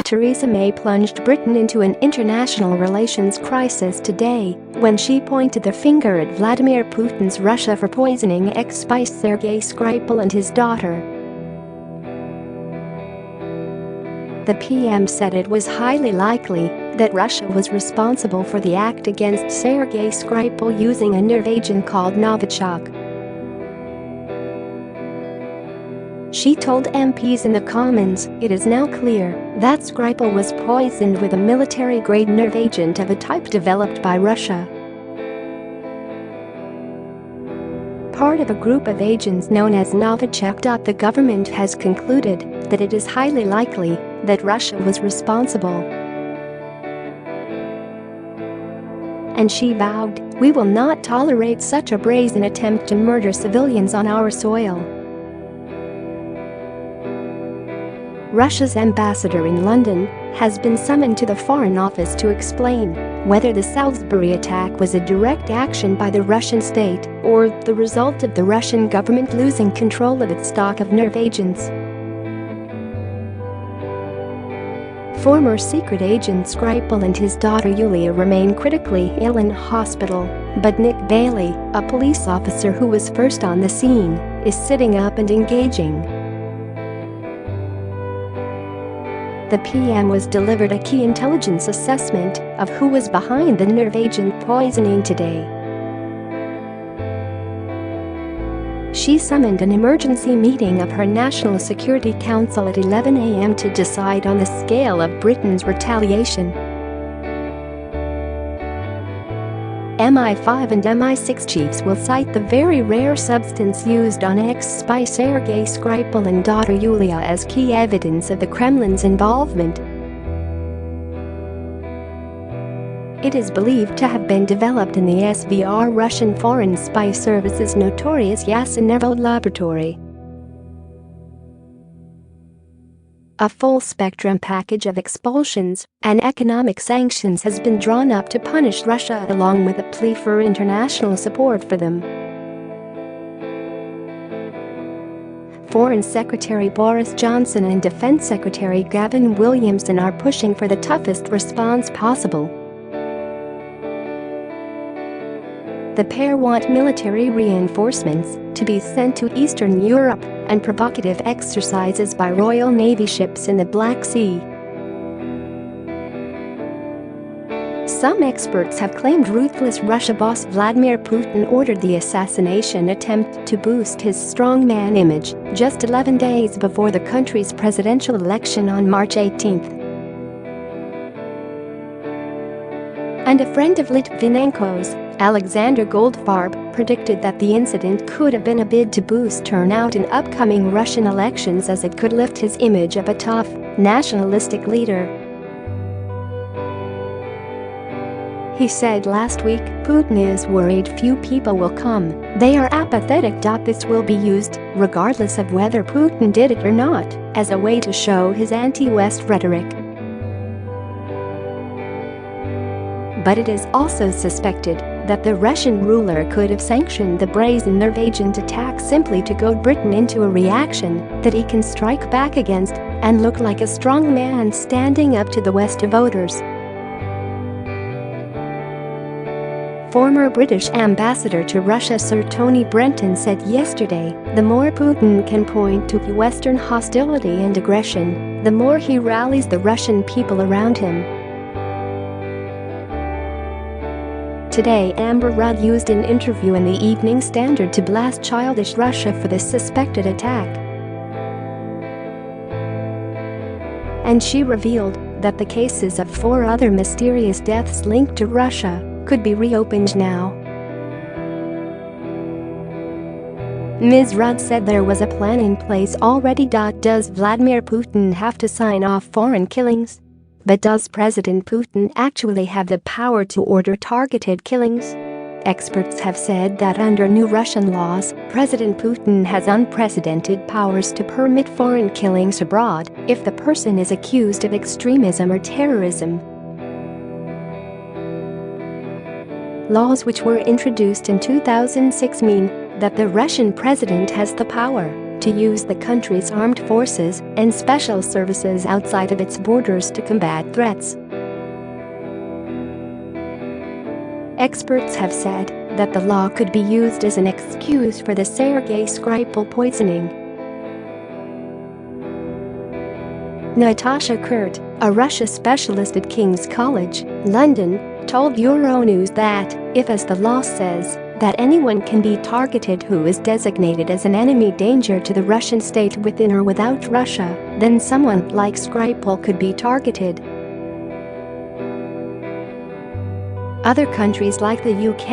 THERESA May plunged Britain into an international relations crisis today when she pointed the finger at Vladimir Putin's Russia for poisoning ex-spy Sergei Skripal and his daughter. The PM said it was highly likely that Russia was responsible for the act against Sergei Skripal using a nerve agent called novichok. She told MPs in the Commons, "It is now clear that Skripal was poisoned with a military-grade nerve agent of a type developed by Russia. Part of a group of agents known as novichok.The government has concluded that it is highly likely that Russia was responsible." And she vowed, "We will not tolerate such a brazen attempt to murder civilians on our soil." Russia's ambassador in London has been summoned to the Foreign Office to explain whether the Salisbury attack was a direct action by the Russian state or the result of the Russian government losing control of its stock of nerve agents. Former secret agent Skripal and his daughter Yulia remain critically ill in hospital, but Nick Bailey, a police officer who was first on the scene, is sitting up and engaging. The PM was delivered a key intelligence assessment of who was behind the nerve agent poisoning today. She summoned an emergency meeting of her National Security Council at 11 a.m. to decide on the scale of Britain's retaliation. MI5 and MI6 chiefs will cite the very rare substance used on ex-spy Sergei Skripal and daughter Yulia as key evidence of the Kremlin's involvement. It is believed to have been developed in the SVR Russian Foreign Spy Service's notorious Yasenevo laboratory. A full-spectrum package of expulsions and economic sanctions has been drawn up to punish Russia along with a plea for international support for them. Foreign Secretary Boris Johnson and Defense Secretary Gavin Williamson are pushing for the toughest response possible. The pair want military reinforcements to be sent to Eastern Europe and provocative exercises by Royal Navy ships in the Black Sea. Some experts have claimed ruthless Russia boss Vladimir Putin ordered the assassination attempt to boost his strongman image just 11 days before the country's presidential election on March 18. And a friend of Litvinenko's, Alexander Goldfarb, predicted that the incident could have been a bid to boost turnout in upcoming Russian elections as it could lift his image of a tough, nationalistic leader. He said last week, "Putin is worried few people will come. They are apathetic. This will be used, regardless of whether Putin did it or not, as a way to show his anti-West rhetoric." But it is also suspected that the Russian ruler could have sanctioned the brazen nerve agent attack simply to goad Britain into a reaction that he can strike back against and look like a strong man standing up to the West voters. Former British ambassador to Russia Sir Tony Brenton said yesterday, "The more Putin can point to Western hostility and aggression, the more he rallies the Russian people around him." Today, Amber Rudd used an interview in the Evening Standard to blast childish Russia for the suspected attack. And she revealed that the cases of 4 other mysterious deaths linked to Russia could be reopened now. Ms. Rudd said there was a plan in place already. Does Vladimir Putin have to sign off foreign killings? But does President Putin actually have the power to order targeted killings? Experts have said that under new Russian laws, President Putin has unprecedented powers to permit foreign killings abroad if the person is accused of extremism or terrorism. Laws which were introduced in 2006 mean that the Russian president has the power to use the country's armed forces and special services outside of its borders to combat threats. Experts have said that the law could be used as an excuse for the Sergei Skripal poisoning. Natasha Kurt, a Russia specialist at King's College, London, told Euronews that, if as the law says, that anyone can be targeted who is designated as an enemy danger to the Russian state within or without Russia, then someone like Skripal could be targeted. Other countries like the UK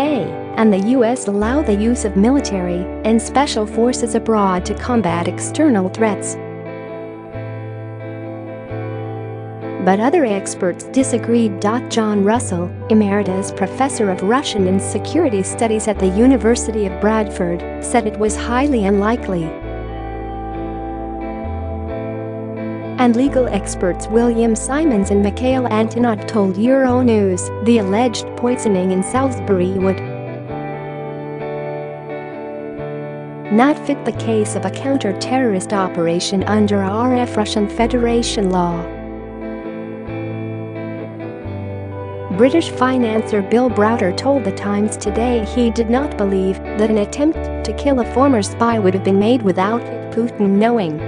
and the US allow the use of military and special forces abroad to combat external threats. But other experts disagreed. John Russell, Emeritus Professor of Russian and Security Studies at the University of Bradford, said it was highly unlikely. And legal experts William Simons and Mikhail Antonov told Euronews the alleged poisoning in Salisbury would not fit the case of a counter-terrorist operation under RF Russian Federation law. British financier Bill Browder told The Times Today he did not believe that an attempt to kill a former spy would have been made without Putin knowing.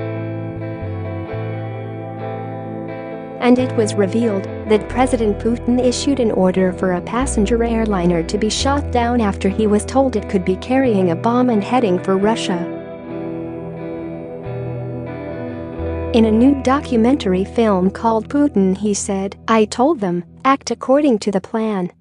And it was revealed that President Putin issued an order for a passenger airliner to be shot down after he was told it could be carrying a bomb and heading for Russia. In a new documentary film called Putin, he said, "I told them, act according to the plan."